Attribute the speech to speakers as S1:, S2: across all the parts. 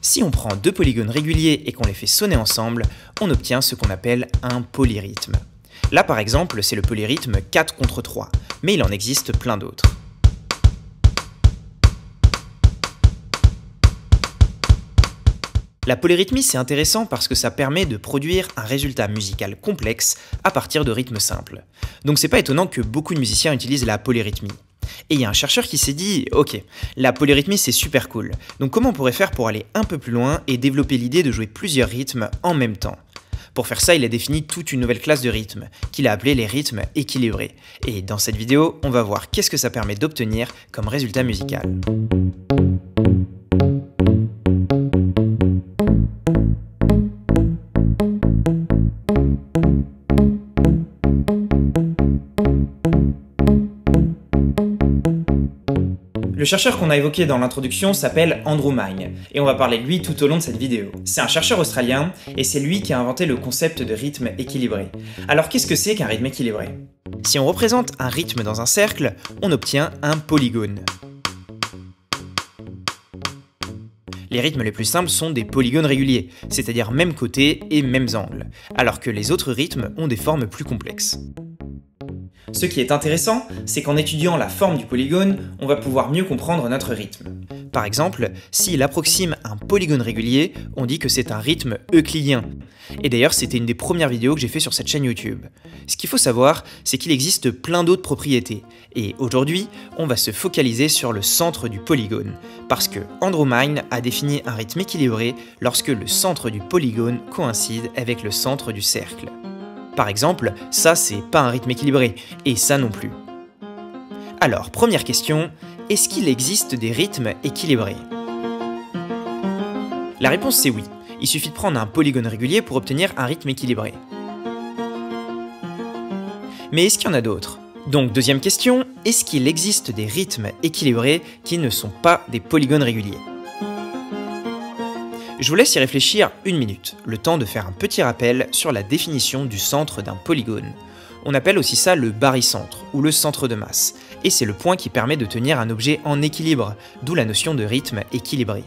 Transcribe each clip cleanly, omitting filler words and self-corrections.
S1: Si on prend deux polygones réguliers et qu'on les fait sonner ensemble, on obtient ce qu'on appelle un polyrythme. Là par exemple, c'est le polyrythme 4 contre 3, mais il en existe plein d'autres. La polyrythmie, c'est intéressant parce que ça permet de produire un résultat musical complexe à partir de rythmes simples. Donc c'est pas étonnant que beaucoup de musiciens utilisent la polyrythmie. Et il y a un chercheur qui s'est dit « Ok, la polyrythmie c'est super cool, donc comment on pourrait faire pour aller un peu plus loin et développer l'idée de jouer plusieurs rythmes en même temps ?» Pour faire ça, il a défini toute une nouvelle classe de rythmes, qu'il a appelé les rythmes équilibrés. Et dans cette vidéo, on va voir qu'est-ce que ça permet d'obtenir comme résultat musical. Le chercheur qu'on a évoqué dans l'introduction s'appelle Andrew Mine, et on va parler de lui tout au long de cette vidéo. C'est un chercheur australien, et c'est lui qui a inventé le concept de rythme équilibré. Alors qu'est-ce que c'est qu'un rythme équilibré? Si on représente un rythme dans un cercle, on obtient un polygone. Les rythmes les plus simples sont des polygones réguliers, c'est-à-dire même côté et mêmes angles, alors que les autres rythmes ont des formes plus complexes. Ce qui est intéressant, c'est qu'en étudiant la forme du polygone, on va pouvoir mieux comprendre notre rythme. Par exemple, s'il approxime un polygone régulier, on dit que c'est un rythme euclidien. Et d'ailleurs, c'était une des premières vidéos que j'ai fait sur cette chaîne YouTube. Ce qu'il faut savoir, c'est qu'il existe plein d'autres propriétés. Et aujourd'hui, on va se focaliser sur le centre du polygone, parce que Andrew Mine a défini un rythme équilibré lorsque le centre du polygone coïncide avec le centre du cercle. Par exemple, ça c'est pas un rythme équilibré, et ça non plus. Alors, première question, est-ce qu'il existe des rythmes équilibrés? La réponse c'est oui, il suffit de prendre un polygone régulier pour obtenir un rythme équilibré. Mais est-ce qu'il y en a d'autres? Donc deuxième question, est-ce qu'il existe des rythmes équilibrés qui ne sont pas des polygones réguliers? Je vous laisse y réfléchir une minute, le temps de faire un petit rappel sur la définition du centre d'un polygone. On appelle aussi ça le barycentre, ou le centre de masse, et c'est le point qui permet de tenir un objet en équilibre, d'où la notion de rythme équilibré.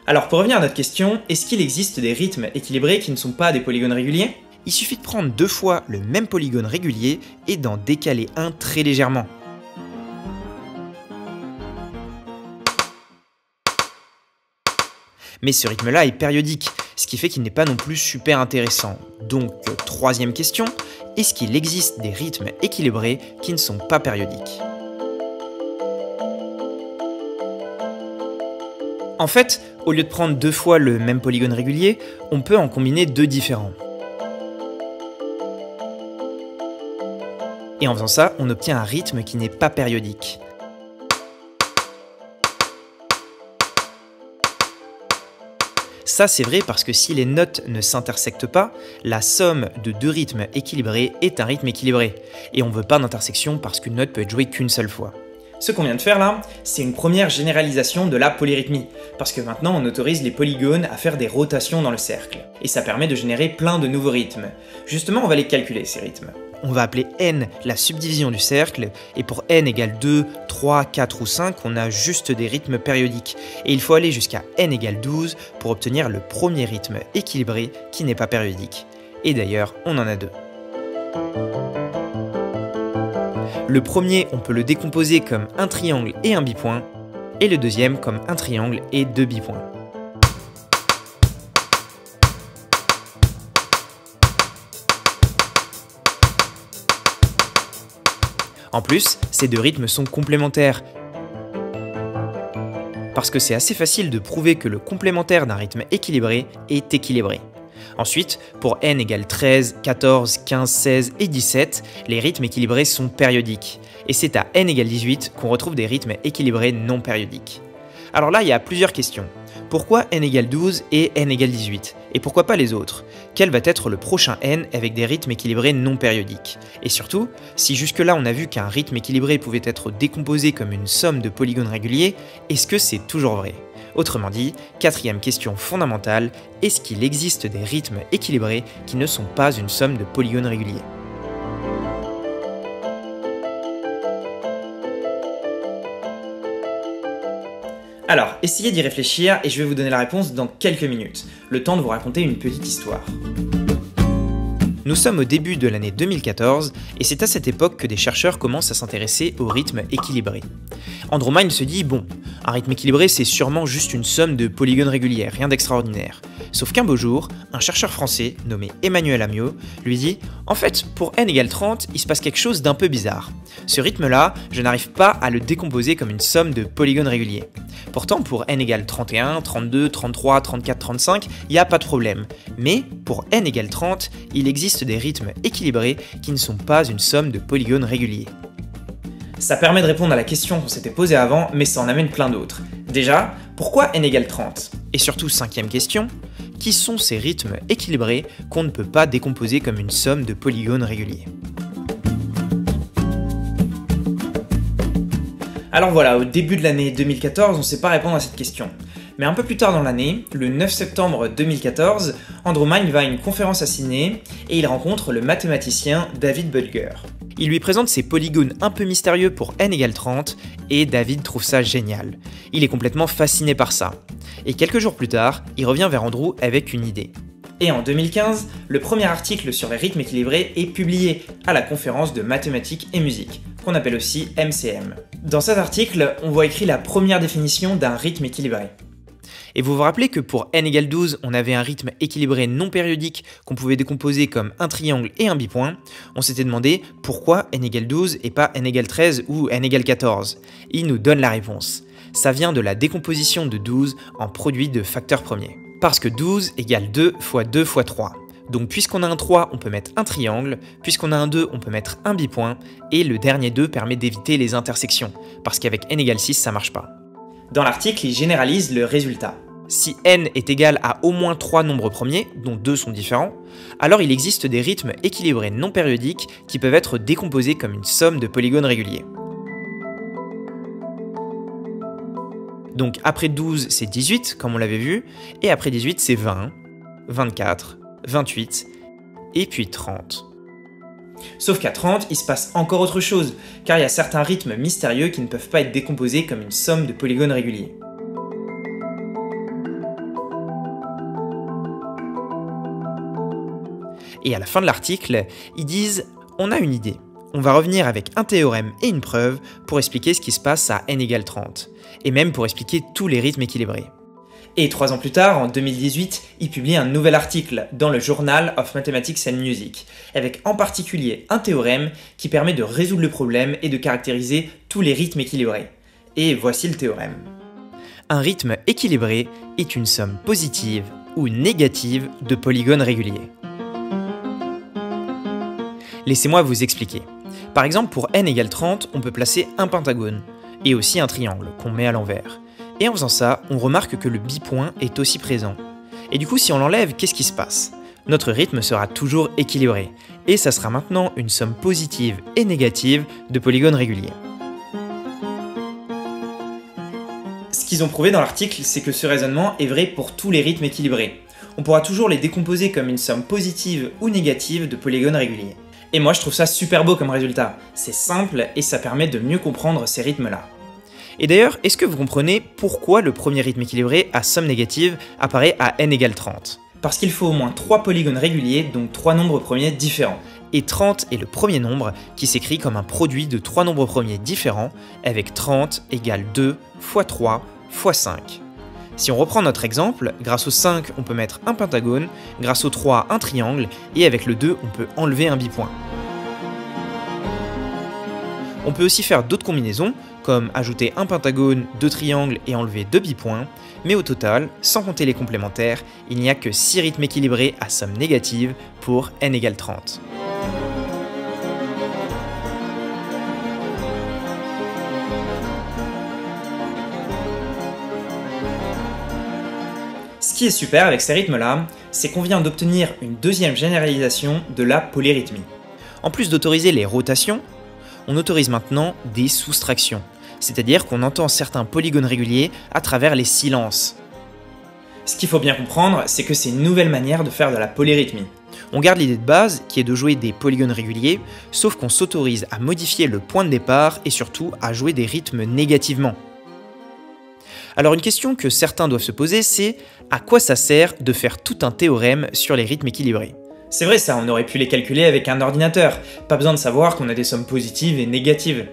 S1: Alors pour revenir à notre question, est-ce qu'il existe des rythmes équilibrés qui ne sont pas des polygones réguliers? Il suffit de prendre deux fois le même polygone régulier et d'en décaler un très légèrement. Mais ce rythme-là est périodique, ce qui fait qu'il n'est pas non plus super intéressant. Donc, troisième question, est-ce qu'il existe des rythmes équilibrés qui ne sont pas périodiques? En fait, au lieu de prendre deux fois le même polygone régulier, on peut en combiner deux différents. Et en faisant ça, on obtient un rythme qui n'est pas périodique. Ça c'est vrai parce que si les notes ne s'intersectent pas, la somme de deux rythmes équilibrés est un rythme équilibré. Et on ne veut pas d'intersection parce qu'une note peut être jouée qu'une seule fois. Ce qu'on vient de faire là, c'est une première généralisation de la polyrythmie, parce que maintenant on autorise les polygones à faire des rotations dans le cercle, et ça permet de générer plein de nouveaux rythmes. Justement, on va les calculer ces rythmes. On va appeler n la subdivision du cercle, et pour n égale 2, 3, 4 ou 5, on a juste des rythmes périodiques, et il faut aller jusqu'à n égale 12 pour obtenir le premier rythme équilibré qui n'est pas périodique. Et d'ailleurs, on en a deux. Le premier, on peut le décomposer comme un triangle et un bipoint, et le deuxième comme un triangle et deux bipoints. En plus, ces deux rythmes sont complémentaires, parce que c'est assez facile de prouver que le complémentaire d'un rythme équilibré est équilibré. Ensuite, pour n égale 13, 14, 15, 16 et 17, les rythmes équilibrés sont périodiques. Et c'est à n égale 18 qu'on retrouve des rythmes équilibrés non périodiques. Alors là, il y a plusieurs questions. Pourquoi n égale 12 et n égale 18? Et pourquoi pas les autres? Quel va être le prochain n avec des rythmes équilibrés non périodiques? Et surtout, si jusque-là on a vu qu'un rythme équilibré pouvait être décomposé comme une somme de polygones réguliers, est-ce que c'est toujours vrai? Autrement dit, quatrième question fondamentale, est-ce qu'il existe des rythmes équilibrés qui ne sont pas une somme de polygones réguliers? Alors, essayez d'y réfléchir et je vais vous donner la réponse dans quelques minutes, le temps de vous raconter une petite histoire. Nous sommes au début de l'année 2014 et c'est à cette époque que des chercheurs commencent à s'intéresser au rythme équilibré. Andrew Mine se dit, bon, un rythme équilibré c'est sûrement juste une somme de polygones régulières, rien d'extraordinaire. Sauf qu'un beau jour, un chercheur français nommé Emmanuel Amiot lui dit, en fait, pour n égale 30, il se passe quelque chose d'un peu bizarre. Ce rythme-là, je n'arrive pas à le décomposer comme une somme de polygones réguliers. Pourtant, pour n égale 31, 32, 33, 34, 35, il n'y a pas de problème. Mais pour n égale 30, il existe des rythmes équilibrés qui ne sont pas une somme de polygones réguliers. Ça permet de répondre à la question qu'on s'était posée avant, mais ça en amène plein d'autres. Déjà, pourquoi n égale 30 ? Et surtout, cinquième question, qui sont ces rythmes équilibrés qu'on ne peut pas décomposer comme une somme de polygones réguliers ? Alors voilà, au début de l'année 2014, on ne sait pas répondre à cette question. Mais un peu plus tard dans l'année, le 9 septembre 2014, Andrew Mine va à une conférence à Sydney et il rencontre le mathématicien David Bulger. Il lui présente ses polygones un peu mystérieux pour n égale 30 et David trouve ça génial. Il est complètement fasciné par ça. Et quelques jours plus tard, il revient vers Andrew avec une idée. Et en 2015, le premier article sur les rythmes équilibrés est publié à la conférence de mathématiques et musique, qu'on appelle aussi MCM. Dans cet article, on voit écrit la première définition d'un rythme équilibré. Et vous vous rappelez que pour n égale 12, on avait un rythme équilibré non périodique qu'on pouvait décomposer comme un triangle et un bipoint. On s'était demandé pourquoi n égale 12 et pas n égale 13 ou n égale 14. Il nous donne la réponse. Ça vient de la décomposition de 12 en produit de facteurs premiers. Parce que 12 égale 2 fois 2 fois 3. Donc puisqu'on a un 3, on peut mettre un triangle, puisqu'on a un 2, on peut mettre un bipoint, et le dernier 2 permet d'éviter les intersections, parce qu'avec n égale 6, ça marche pas. Dans l'article, il généralise le résultat. Si n est égal à au moins 3 nombres premiers, dont 2 sont différents, alors il existe des rythmes équilibrés non périodiques qui peuvent être décomposés comme une somme de polygones réguliers. Donc après 12, c'est 18, comme on l'avait vu, et après 18, c'est 20, 24, 28, et puis 30. Sauf qu'à 30, il se passe encore autre chose, car il y a certains rythmes mystérieux qui ne peuvent pas être décomposés comme une somme de polygones réguliers. Et à la fin de l'article, ils disent « On a une idée. On va revenir avec un théorème et une preuve pour expliquer ce qui se passe à n égale 30, et même pour expliquer tous les rythmes équilibrés. » Et 3 ans plus tard, en 2018, il publie un nouvel article dans le Journal of Mathematics and Music, avec en particulier un théorème qui permet de résoudre le problème et de caractériser tous les rythmes équilibrés. Et voici le théorème. Un rythme équilibré est une somme positive ou négative de polygones réguliers. Laissez-moi vous expliquer. Par exemple, pour n égale 30, on peut placer un pentagone, et aussi un triangle, qu'on met à l'envers. Et en faisant ça, on remarque que le bipoint est aussi présent. Et du coup, si on l'enlève, qu'est-ce qui se passe ? Notre rythme sera toujours équilibré, et ça sera maintenant une somme positive et négative de polygones réguliers. Ce qu'ils ont prouvé dans l'article, c'est que ce raisonnement est vrai pour tous les rythmes équilibrés. On pourra toujours les décomposer comme une somme positive ou négative de polygones réguliers. Et moi je trouve ça super beau comme résultat. C'est simple et ça permet de mieux comprendre ces rythmes-là. Et d'ailleurs, est-ce que vous comprenez pourquoi le premier rythme équilibré à somme négative apparaît à n égale 30 ? Parce qu'il faut au moins 3 polygones réguliers, donc 3 nombres premiers différents. Et 30 est le premier nombre qui s'écrit comme un produit de 3 nombres premiers différents, avec 30 égale 2 fois 3 fois 5. Si on reprend notre exemple, grâce au 5 on peut mettre un pentagone, grâce au 3 un triangle, et avec le 2 on peut enlever un bipoint. On peut aussi faire d'autres combinaisons, comme ajouter un pentagone, 2 triangles et enlever 2 bipoints, mais au total, sans compter les complémentaires, il n'y a que 6 rythmes équilibrés à somme négative pour n égale 30. Ce qui est super avec ces rythmes-là, c'est qu'on vient d'obtenir une deuxième généralisation de la polyrythmie. En plus d'autoriser les rotations, on autorise maintenant des soustractions, c'est-à-dire qu'on entend certains polygones réguliers à travers les silences. Ce qu'il faut bien comprendre, c'est que c'est une nouvelle manière de faire de la polyrythmie. On garde l'idée de base, qui est de jouer des polygones réguliers, sauf qu'on s'autorise à modifier le point de départ et surtout à jouer des rythmes négativement. Alors une question que certains doivent se poser, c'est à quoi ça sert de faire tout un théorème sur les rythmes équilibrés? C'est vrai ça, on aurait pu les calculer avec un ordinateur, pas besoin de savoir qu'on a des sommes positives et négatives.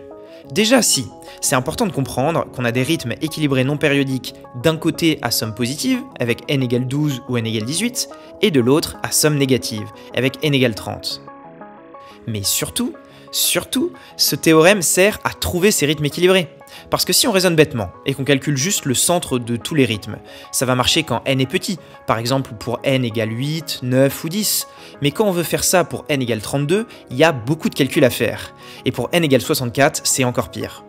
S1: Déjà si, c'est important de comprendre qu'on a des rythmes équilibrés non périodiques d'un côté à somme positive, avec n égale 12 ou n égale 18, et de l'autre à somme négative, avec n égale 30. Mais surtout, ce théorème sert à trouver ces rythmes équilibrés. Parce que si on raisonne bêtement et qu'on calcule juste le centre de tous les rythmes, ça va marcher quand n est petit, par exemple pour n égale 8, 9 ou 10. Mais quand on veut faire ça pour n égale 32, il y a beaucoup de calculs à faire. Et pour n égale 64, c'est encore pire.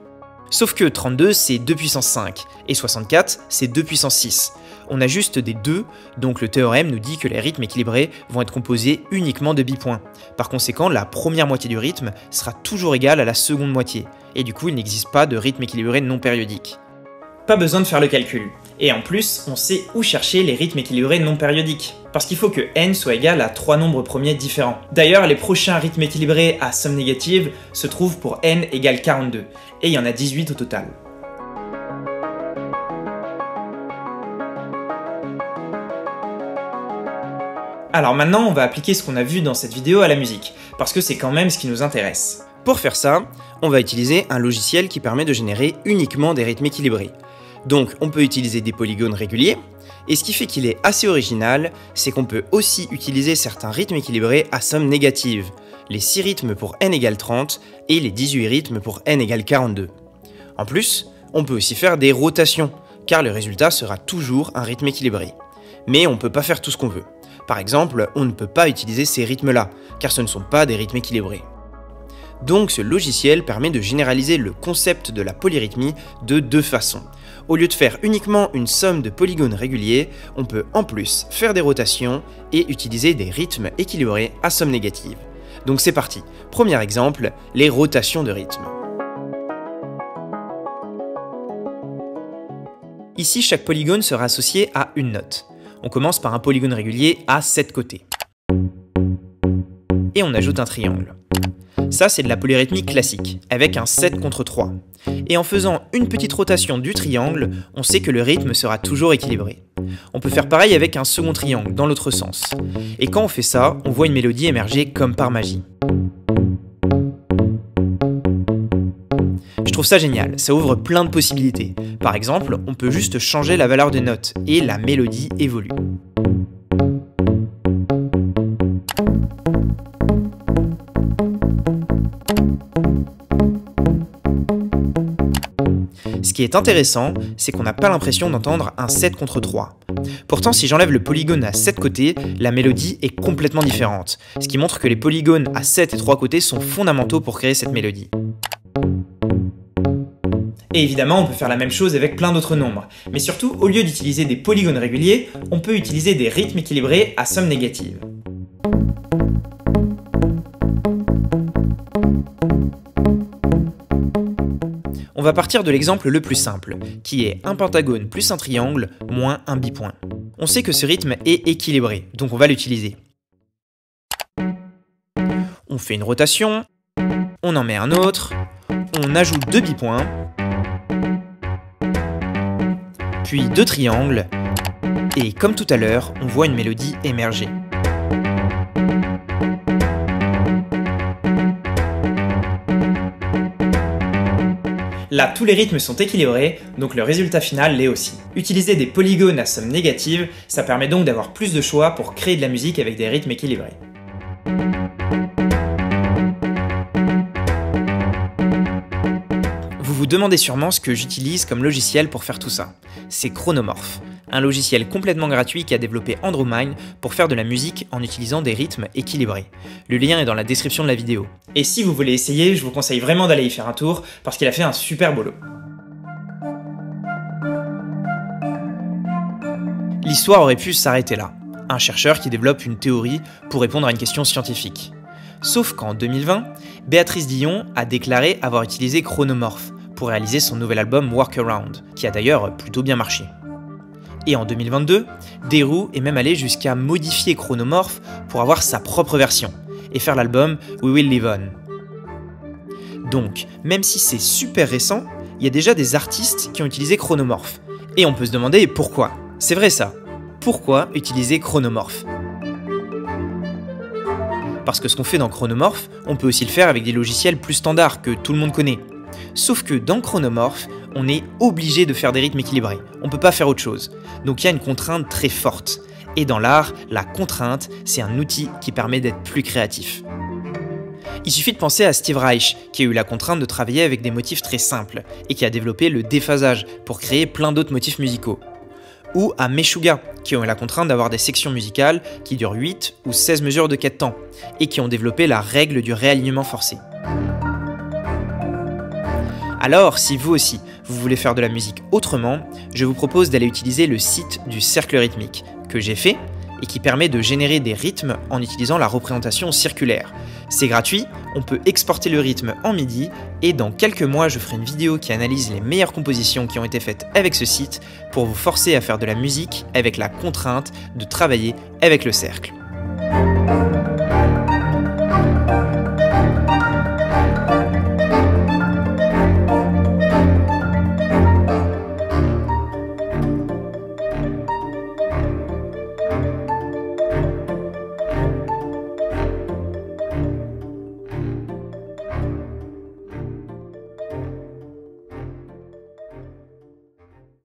S1: Sauf que 32 c'est 2 puissance 5, et 64 c'est 2 puissance 6. On a juste des 2, donc le théorème nous dit que les rythmes équilibrés vont être composés uniquement de bipoints. Par conséquent, la première moitié du rythme sera toujours égale à la seconde moitié, et du coup il n'existe pas de rythme équilibré non périodique. Pas besoin de faire le calcul. Et en plus, on sait où chercher les rythmes équilibrés non périodiques. Parce qu'il faut que n soit égal à 3 nombres premiers différents. D'ailleurs, les prochains rythmes équilibrés à somme négative se trouvent pour n égale 42, et il y en a 18 au total. Alors maintenant, on va appliquer ce qu'on a vu dans cette vidéo à la musique, parce que c'est quand même ce qui nous intéresse. Pour faire ça, on va utiliser un logiciel qui permet de générer uniquement des rythmes équilibrés. Donc on peut utiliser des polygones réguliers, et ce qui fait qu'il est assez original, c'est qu'on peut aussi utiliser certains rythmes équilibrés à somme négative, les 6 rythmes pour n égale 30 et les 18 rythmes pour n égale 42. En plus, on peut aussi faire des rotations, car le résultat sera toujours un rythme équilibré. Mais on ne peut pas faire tout ce qu'on veut. Par exemple, on ne peut pas utiliser ces rythmes-là, car ce ne sont pas des rythmes équilibrés. Donc ce logiciel permet de généraliser le concept de la polyrythmie de deux façons. Au lieu de faire uniquement une somme de polygones réguliers, on peut en plus faire des rotations et utiliser des rythmes équilibrés à somme négative. Donc c'est parti, premier exemple, les rotations de rythme. Ici, chaque polygone sera associé à une note. On commence par un polygone régulier à 7 côtés. Et on ajoute un triangle. Ça, c'est de la polyrythmie classique, avec un 7 contre 3. Et en faisant une petite rotation du triangle, on sait que le rythme sera toujours équilibré. On peut faire pareil avec un second triangle, dans l'autre sens. Et quand on fait ça, on voit une mélodie émerger comme par magie. Je trouve ça génial, ça ouvre plein de possibilités. Par exemple, on peut juste changer la valeur des notes, et la mélodie évolue. Ce qui est intéressant, c'est qu'on n'a pas l'impression d'entendre un 7 contre 3. Pourtant, si j'enlève le polygone à 7 côtés, la mélodie est complètement différente, ce qui montre que les polygones à 7 et 3 côtés sont fondamentaux pour créer cette mélodie. Et évidemment, on peut faire la même chose avec plein d'autres nombres. Mais surtout, au lieu d'utiliser des polygones réguliers, on peut utiliser des rythmes équilibrés à somme négative. On va partir de l'exemple le plus simple, qui est un pentagone plus un triangle moins un bipoint. On sait que ce rythme est équilibré, donc on va l'utiliser. On fait une rotation, on en met un autre, on ajoute 2 bipoints, puis 2 triangles, et comme tout à l'heure, on voit une mélodie émerger. Là, tous les rythmes sont équilibrés, donc le résultat final l'est aussi. Utiliser des polygones à somme négative, ça permet donc d'avoir plus de choix pour créer de la musique avec des rythmes équilibrés. Vous vous demandez sûrement ce que j'utilise comme logiciel pour faire tout ça. C'est Chronomorph, un logiciel complètement gratuit qui a développé Andromine pour faire de la musique en utilisant des rythmes équilibrés. Le lien est dans la description de la vidéo. Et si vous voulez essayer, je vous conseille vraiment d'aller y faire un tour parce qu'il a fait un super boulot. L'histoire aurait pu s'arrêter là. Un chercheur qui développe une théorie pour répondre à une question scientifique. Sauf qu'en 2020, Béatrice Dillon a déclaré avoir utilisé Chronomorph pour réaliser son nouvel album Workaround, qui a d'ailleurs plutôt bien marché. Et en 2022, Deru est même allé jusqu'à modifier Chronomorph pour avoir sa propre version, et faire l'album We Will Live On. Donc, même si c'est super récent, il y a déjà des artistes qui ont utilisé Chronomorph, Et on peut se demander pourquoi. C'est vrai ça. Pourquoi utiliser Chronomorph? Parce que ce qu'on fait dans Chronomorph, on peut aussi le faire avec des logiciels plus standards que tout le monde connaît. Sauf que dans Chronomorph, on est obligé de faire des rythmes équilibrés. On peut pas faire autre chose. Donc il y a une contrainte très forte. Et dans l'art, la contrainte, c'est un outil qui permet d'être plus créatif. Il suffit de penser à Steve Reich, qui a eu la contrainte de travailler avec des motifs très simples, et qui a développé le déphasage pour créer plein d'autres motifs musicaux. Ou à Meshuggah, qui ont eu la contrainte d'avoir des sections musicales qui durent 8 ou 16 mesures de 4 temps, et qui ont développé la règle du réalignement forcé. Alors, si vous aussi, vous voulez faire de la musique autrement, je vous propose d'aller utiliser le site du Cercle Rythmique, que j'ai fait, et qui permet de générer des rythmes en utilisant la représentation circulaire. C'est gratuit, on peut exporter le rythme en MIDI, et dans quelques mois je ferai une vidéo qui analyse les meilleures compositions qui ont été faites avec ce site pour vous forcer à faire de la musique avec la contrainte de travailler avec le cercle.